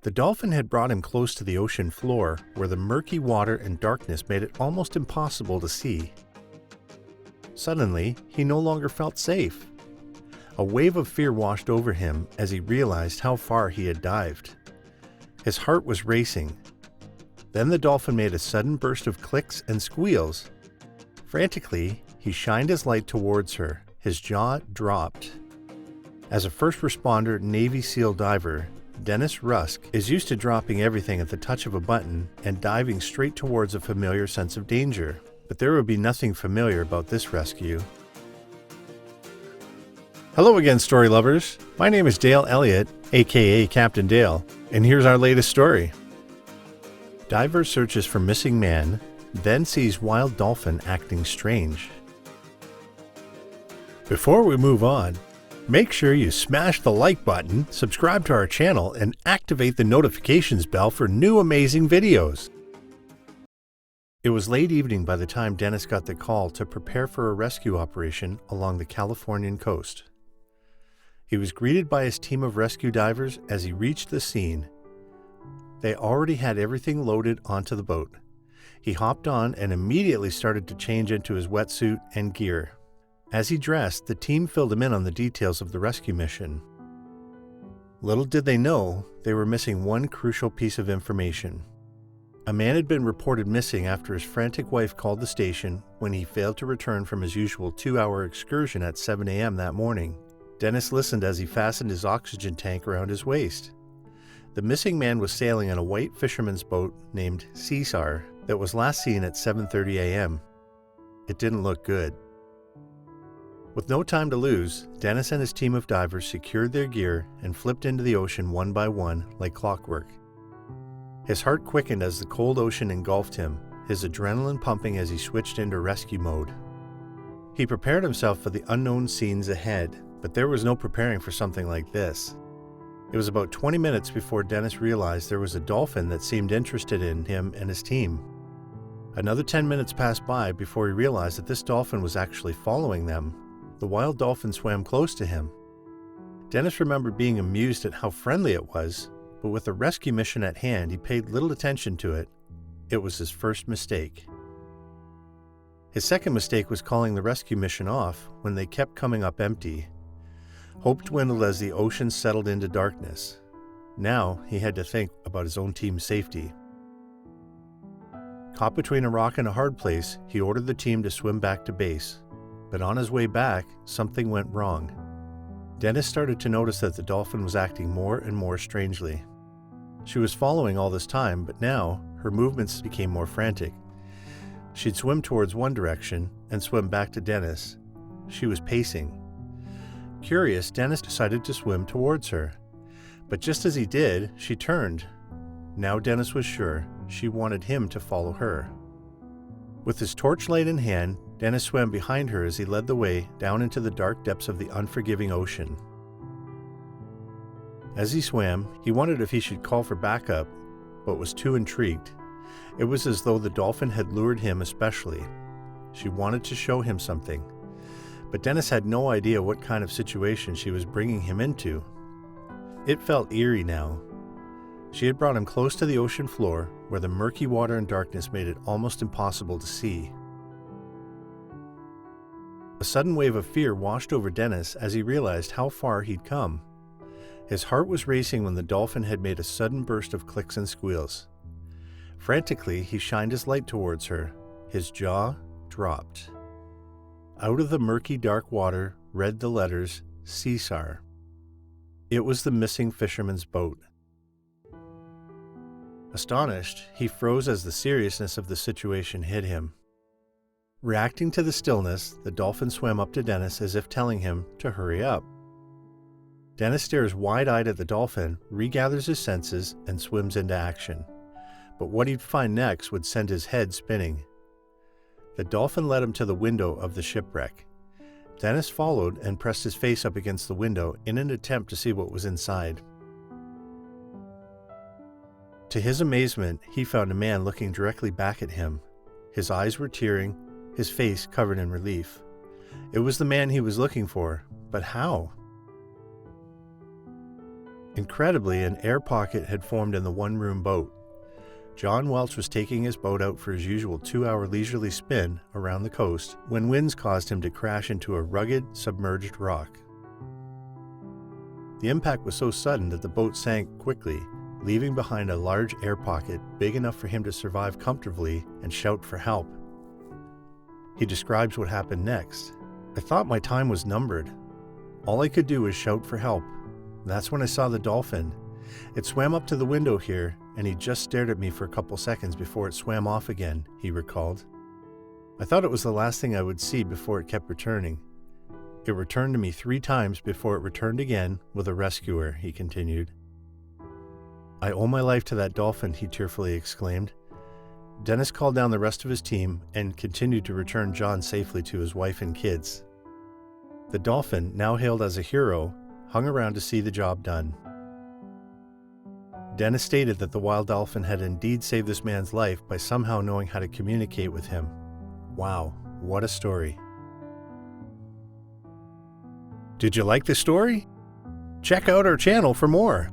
The dolphin had brought him close to the ocean floor, where the murky water and darkness made it almost impossible to see. Suddenly, he no longer felt safe. A wave of fear washed over him as he realized how far he had dived. His heart was racing. Then the dolphin made a sudden burst of clicks and squeals. Frantically, he shined his light towards her. His jaw dropped. As a first responder Navy SEAL diver, Dennis Rusk is used to dropping everything at the touch of a button and diving straight towards a familiar sense of danger. But there would be nothing familiar about this rescue. Hello again, story lovers. My name is Dale Elliott, aka Captain Dale, and here's our latest story. Diver searches for missing man, then sees wild dolphin acting strange. Before we move on, make sure you smash the like button, subscribe to our channel, and activate the notifications bell for new amazing videos. It was late evening by the time Dennis got the call to prepare for a rescue operation along the Californian coast. He was greeted by his team of rescue divers as he reached the scene. They already had everything loaded onto the boat. He hopped on and immediately started to change into his wetsuit and gear. As he dressed, the team filled him in on the details of the rescue mission. Little did they know, they were missing one crucial piece of information. A man had been reported missing after his frantic wife called the station when he failed to return from his usual 2-hour excursion at 7 a.m. that morning. Dennis listened as he fastened his oxygen tank around his waist. The missing man was sailing on a white fisherman's boat named Caesar that was last seen at 7:30 a.m. It didn't look good. With no time to lose, Dennis and his team of divers secured their gear and flipped into the ocean one by one like clockwork. His heart quickened as the cold ocean engulfed him, his adrenaline pumping as he switched into rescue mode. He prepared himself for the unknown scenes ahead, but there was no preparing for something like this. It was about 20 minutes before Dennis realized there was a dolphin that seemed interested in him and his team. Another 10 minutes passed by before he realized that this dolphin was actually following them. The wild dolphin swam close to him. Dennis remembered being amused at how friendly it was, but with the rescue mission at hand, he paid little attention to it. It was his first mistake. His second mistake was calling the rescue mission off when they kept coming up empty. Hope dwindled as the ocean settled into darkness. Now he had to think about his own team's safety. Caught between a rock and a hard place, he ordered the team to swim back to base. But on his way back, something went wrong. Dennis started to notice that the dolphin was acting more and more strangely. She was following all this time, but now her movements became more frantic. She'd swim towards one direction and swim back to Dennis. She was pacing. Curious, Dennis decided to swim towards her. But just as he did, she turned. Now Dennis was sure she wanted him to follow her. With his torchlight in hand, Dennis swam behind her as he led the way down into the dark depths of the unforgiving ocean. As he swam, he wondered if he should call for backup, but was too intrigued. It was as though the dolphin had lured him especially. She wanted to show him something. But Dennis had no idea what kind of situation she was bringing him into. It felt eerie now. She had brought him close to the ocean floor, where the murky water and darkness made it almost impossible to see. A sudden wave of fear washed over Dennis as he realized how far he'd come. His heart was racing when the dolphin had made a sudden burst of clicks and squeals. Frantically, he shined his light towards her. His jaw dropped. Out of the murky dark water read the letters Caesar. It was the missing fisherman's boat. Astonished, he froze as the seriousness of the situation hit him. Reacting to the stillness, the dolphin swam up to Dennis as if telling him to hurry up. Dennis stares wide-eyed at the dolphin, regathers his senses, and swims into action. But what he'd find next would send his head spinning. The dolphin led him to the window of the shipwreck. Dennis followed and pressed his face up against the window in an attempt to see what was inside. To his amazement, he found a man looking directly back at him. His eyes were tearing, his face covered in relief. It was the man he was looking for, but how? Incredibly, an air pocket had formed in the one-room boat. John Welch was taking his boat out for his usual 2-hour leisurely spin around the coast when winds caused him to crash into a rugged, submerged rock. The impact was so sudden that the boat sank quickly, leaving behind a large air pocket big enough for him to survive comfortably and shout for help. He describes what happened next. "I thought my time was numbered. All I could do was shout for help. That's when I saw the Dolphin. It swam up to the window here, and he just stared at me for a couple seconds before it swam off again," he recalled. "I thought it was the last thing I would see before it kept returning. It returned to me 3 times before it returned again with a rescuer," he continued. "I owe my life to that Dolphin," he tearfully exclaimed. Dennis called down the rest of his team and continued to return John safely to his wife and kids. The Dolphin, now hailed as a hero, hung around to see the job done. Dennis stated that the wild dolphin had indeed saved this man's life by somehow knowing how to communicate with him. Wow, what a story. Did you like the story? Check out our channel for more.